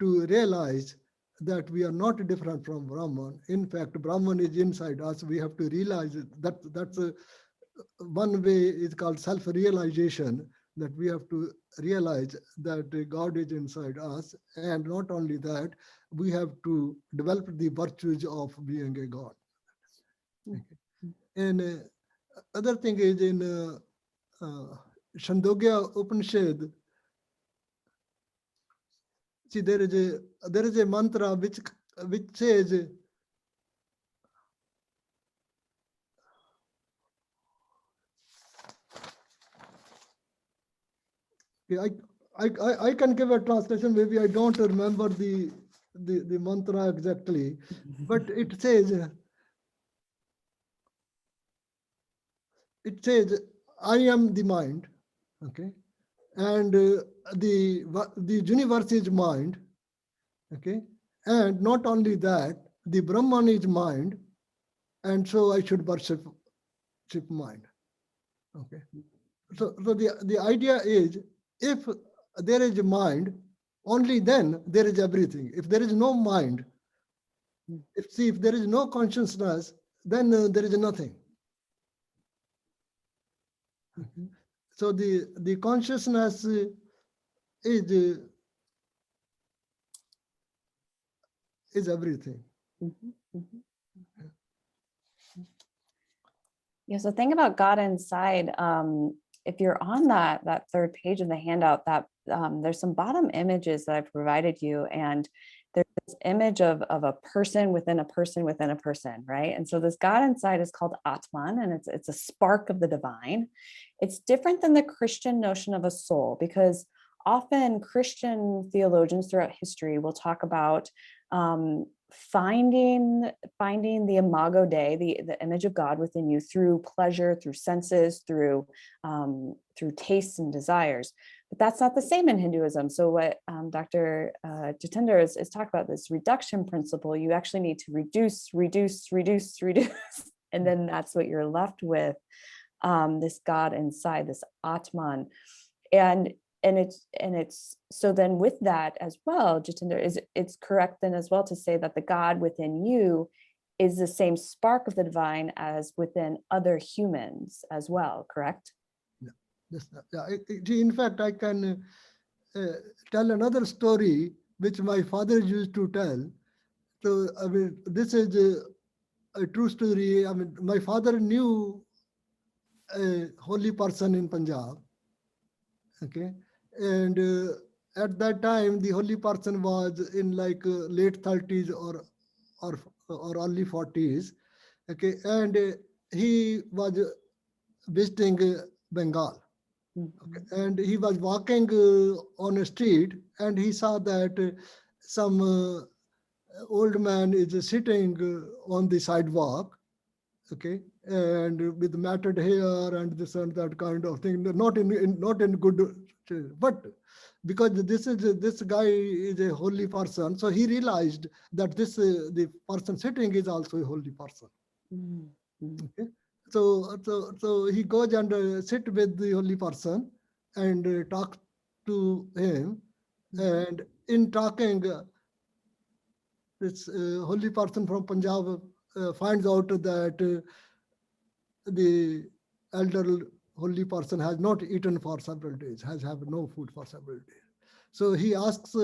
[SPEAKER 2] realize that we are not different from Brahman. In fact, Brahman is inside us. We have to realize that's one way is called self-realization, that we have to realize that God is inside us. And not only that, we have to develop the virtues of being a God. Okay. And other thing is in Chandogya Upanishad, see, there is a mantra which says, I can give a translation. Maybe I don't remember the mantra exactly, but it says, I am the mind, okay, and the universe is mind, okay, and not only that, the Brahman is mind, and so I should worship mind, okay. So the idea is, if there is a mind, only then there is everything. If there is no mind, if there is no consciousness, then there is nothing. So the consciousness is everything.
[SPEAKER 1] Yeah, so think about God inside. If you're on that third page in the handout, that there's some bottom images that I've provided you, and there's this image of a person within a person within a person, right? And so this God inside is called Atman, and it's a spark of the divine. It's different than the Christian notion of a soul, because often Christian theologians throughout history will talk about finding the imago Dei, the image of God within you, through pleasure, through senses, through tastes and desires. But that's not the same in Hinduism. So what Dr. Jitendra is talking about, this reduction principle, you actually need to reduce, and then that's what you're left with, this God inside, this Atman. it's so then with that as well, Jatinder, it's correct then as well to say that the God within you is the same spark of the divine as within other humans as well, correct?
[SPEAKER 2] Yeah. In fact, I can tell another story which my father used to tell. So, I mean, this is a true story. I mean, my father knew a holy person in Punjab. Okay, and at that time, the holy person was in like late 30s or early 40s. Okay, and he was visiting Bengal. Okay. And he was walking on a street, and he saw that some old man is sitting on the sidewalk, okay, and with matted hair and this and that kind of thing. Not in good, but because this guy is a holy person, so he realized that the person sitting is also a holy person. Okay, so he goes and sit with the holy person and talk to him, and in talking, this holy person from Punjab finds out that the elder holy person has not eaten for several days, has have no food for several days. So he asks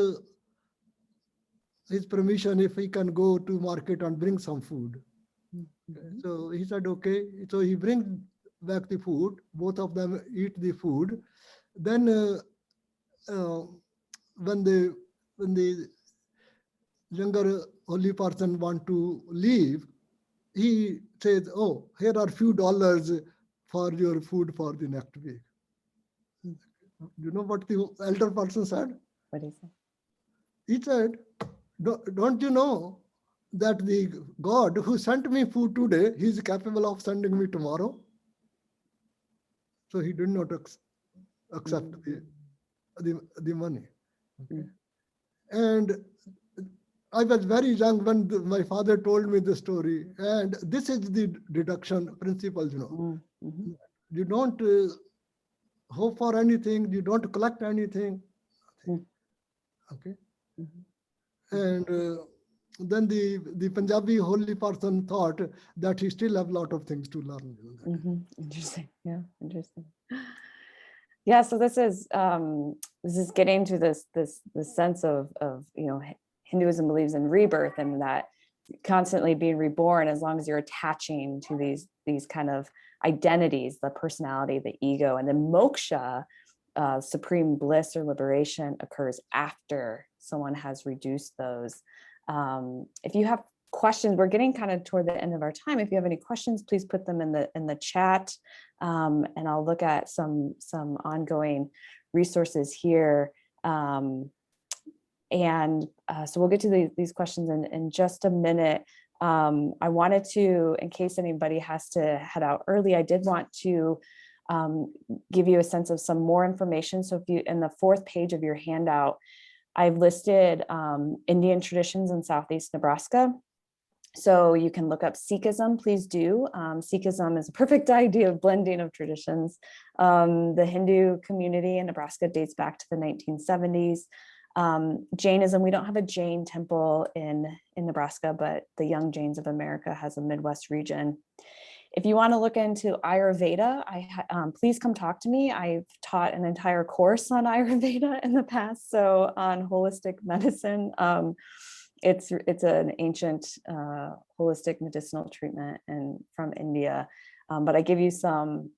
[SPEAKER 2] his permission if he can go to market and bring some food. So he said, okay. So he brings back the food. Both of them eat the food. Then uh, when the younger holy person want to leave, he says, oh, here are few dollars for your food for the next week. You know what the elder person said?
[SPEAKER 1] What do you say?
[SPEAKER 2] He said, don't you know that the God who sent me food today, he is capable of sending me tomorrow? So he did not accept the money. Okay. And I was very young when my father told me the story, and this is the deduction principle. You don't hope for anything, you don't collect anything. Okay. And then the Punjabi holy person thought that he still have a lot of things to learn.
[SPEAKER 1] Interesting. Yeah, interesting. Yeah, so this is getting to this sense of Hinduism believes in rebirth, and that constantly being reborn as long as you're attaching to these kind of identities, the personality, the ego, and then moksha, supreme bliss or liberation, occurs after someone has reduced those. If you have questions, we're getting kind of toward the end of our time. If you have any questions, please put them in the chat, and I'll look at some ongoing resources here. So we'll get to these questions in just a minute. I wanted to, in case anybody has to head out early, I did want to give you a sense of some more information. So if you, in the fourth page of your handout, I've listed Indian traditions in Southeast Nebraska. So you can look up Sikhism, please do. Sikhism is a perfect idea of blending of traditions. The Hindu community in Nebraska dates back to the 1970s. Jainism, we don't have a Jain temple in Nebraska, but the Young Jains of America has a Midwest region. If you want to look into Ayurveda, please come talk to me. I've taught an entire course on Ayurveda in the past, so on holistic medicine. It's an ancient holistic medicinal treatment from India, but I give you some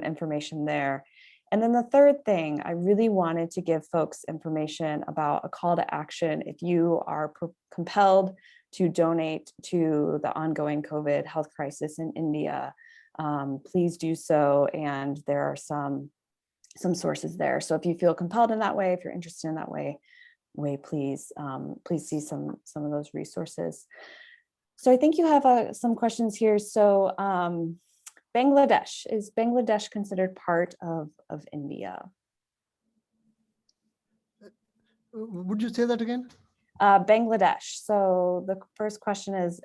[SPEAKER 1] information there. And then the third thing, I really wanted to give folks information about a call to action. If you are compelled to donate to the ongoing COVID health crisis in India, please do so. And there are some sources there. So if you feel compelled in that way, if you're interested in that way, please see some of those resources. So I think you have some questions here. So Bangladesh, is Bangladesh considered part of India?
[SPEAKER 2] Would you say that again?
[SPEAKER 1] Bangladesh. So the first question is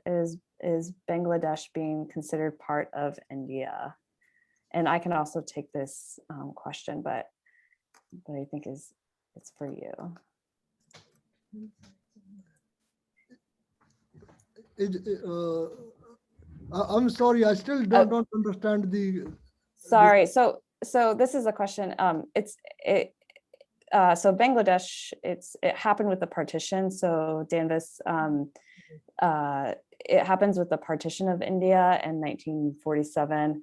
[SPEAKER 1] Bangladesh being considered part of India? And I can also take this question, but but I think it's for you.
[SPEAKER 2] I'm sorry, I still don't understand the.
[SPEAKER 1] Sorry. So this is a question. So Bangladesh, it happened with the partition. So Danvas, it happens with the partition of India in 1947.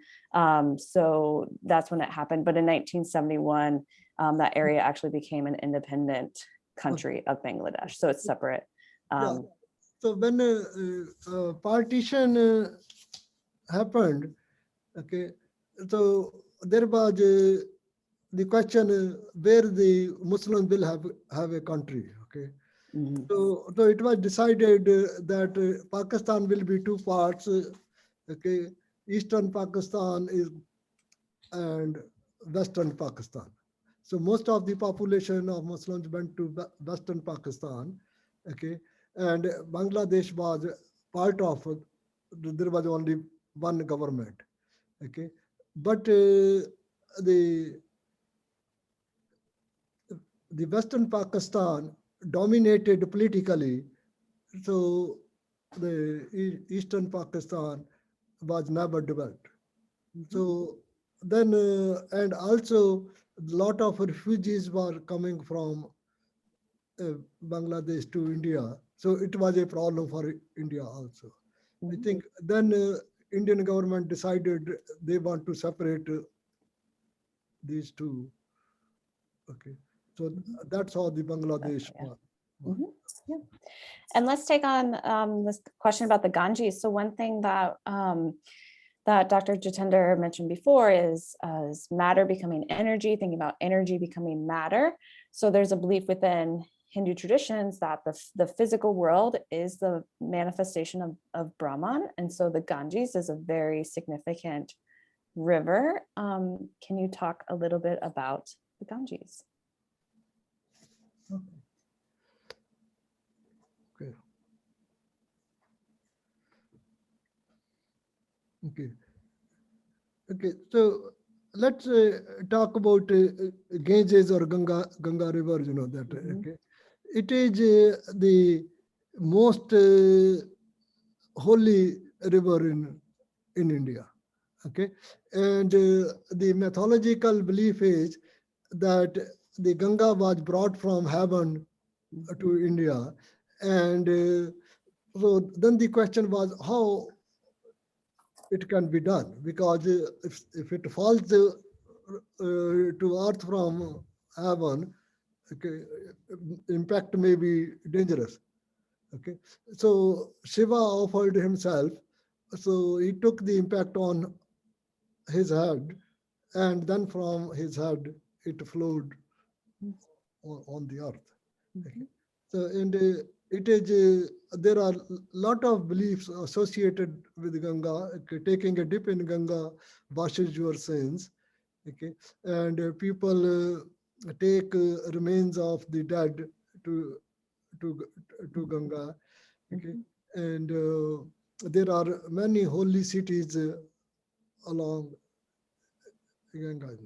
[SPEAKER 1] So that's when it happened. But in 1971, that area actually became an independent country of Bangladesh. So it's separate.
[SPEAKER 2] Yeah. So when partition happened, okay, so there was the question where the Muslims will have a country, okay.
[SPEAKER 1] Mhm.
[SPEAKER 2] So it was decided that Pakistan will be two parts, okay, Eastern Pakistan is and Western Pakistan. So most of the population of Muslims went to Western Pakistan, okay, and Bangladesh was part of it. There was only one government, okay, but the Western Pakistan dominated politically, so the Eastern Pakistan was never developed. So then, and also a lot of refugees were coming from Bangladesh to India. So it was a problem for India also. I think then Indian government decided they want to separate these two. Okay, so that's how the Bangladesh
[SPEAKER 1] Yeah.
[SPEAKER 2] was.
[SPEAKER 1] Yeah. And let's take on this question about the Ganges. So one thing that that Dr. Jitender mentioned before is matter becoming energy, thinking about energy becoming matter. So there's a belief within Hindu traditions that the physical world is the manifestation of Brahman. And so the Ganges is a very significant river. Can you talk a little bit about the Ganges?
[SPEAKER 2] Okay. Okay. Okay. So let's talk about Ganges or Ganga River. You know that. Okay. It is the most holy river in India. Okay, and the mythological belief is that the Ganga was brought from heaven to India, and so then the question was how it can be done, because if it falls to earth from heaven, okay, impact may be dangerous. Okay, so Shiva offered himself, so he took the impact on his head, and then from his head it flowed on the earth. Okay. So and it is there are a lot of beliefs associated with Ganga. Okay, taking a dip in Ganga washes your sins. Okay, and people take remains of the dead to to to Ganga. Okay, and there are many holy cities along Ganga.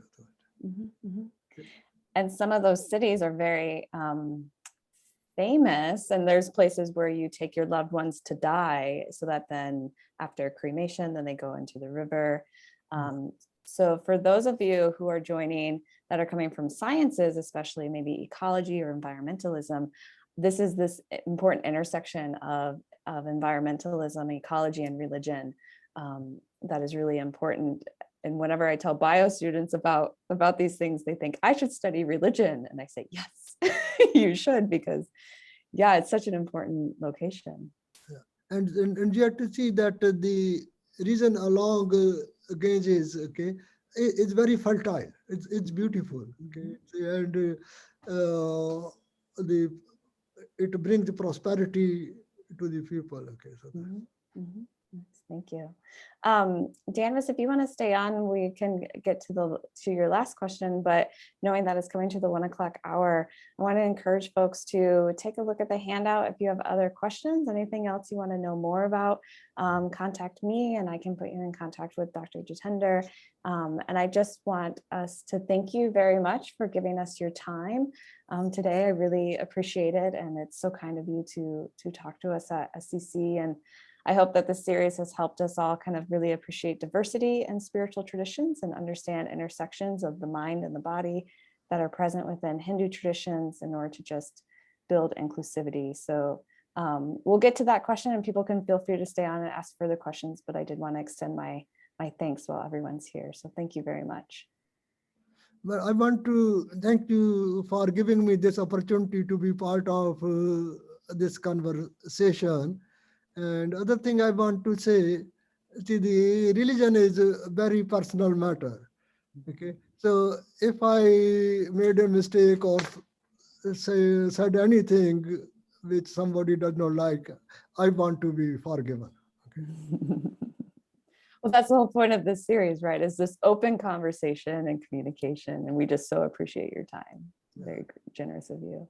[SPEAKER 1] And some of those cities are very famous, and there's places where you take your loved ones to die so that then after cremation, then they go into the river. So for those of you who are joining that are coming from sciences, especially maybe ecology or environmentalism, this is this important intersection of environmentalism, ecology, and religion that is really important. And whenever I tell bio students about these things, they think I should study religion, and I say yes, you should, because yeah, it's such an important location.
[SPEAKER 2] And you have to see that the region along Ganges, okay, is very fertile. It's beautiful. Okay, and the it brings prosperity to the people. Okay, so.
[SPEAKER 1] Nice, thank you. Danvis, if you want to stay on, we can get to your last question, but knowing that it's coming to the 1 o'clock hour, I want to encourage folks to take a look at the handout. If you have other questions, anything else you want to know more about, contact me and I can put you in contact with Dr. Jitender. And I just want us to thank you very much for giving us your time today. I really appreciate it. And it's so kind of you to talk to us at SCC. And I hope that this series has helped us all kind of really appreciate diversity and spiritual traditions and understand intersections of the mind and the body that are present within Hindu traditions in order to just build inclusivity. So we'll get to that question and people can feel free to stay on and ask further questions, but I did want to extend my thanks while everyone's here. So thank you very much.
[SPEAKER 2] Well, I want to thank you for giving me this opportunity to be part of this conversation. And other thing I want to say, see, the religion is a very personal matter. Okay, so if I made a mistake or said anything which somebody does not like, I want to be forgiven. Okay.
[SPEAKER 1] Well, that's the whole point of this series, right? Is this open conversation and communication. And we just so appreciate your time. Very generous of you.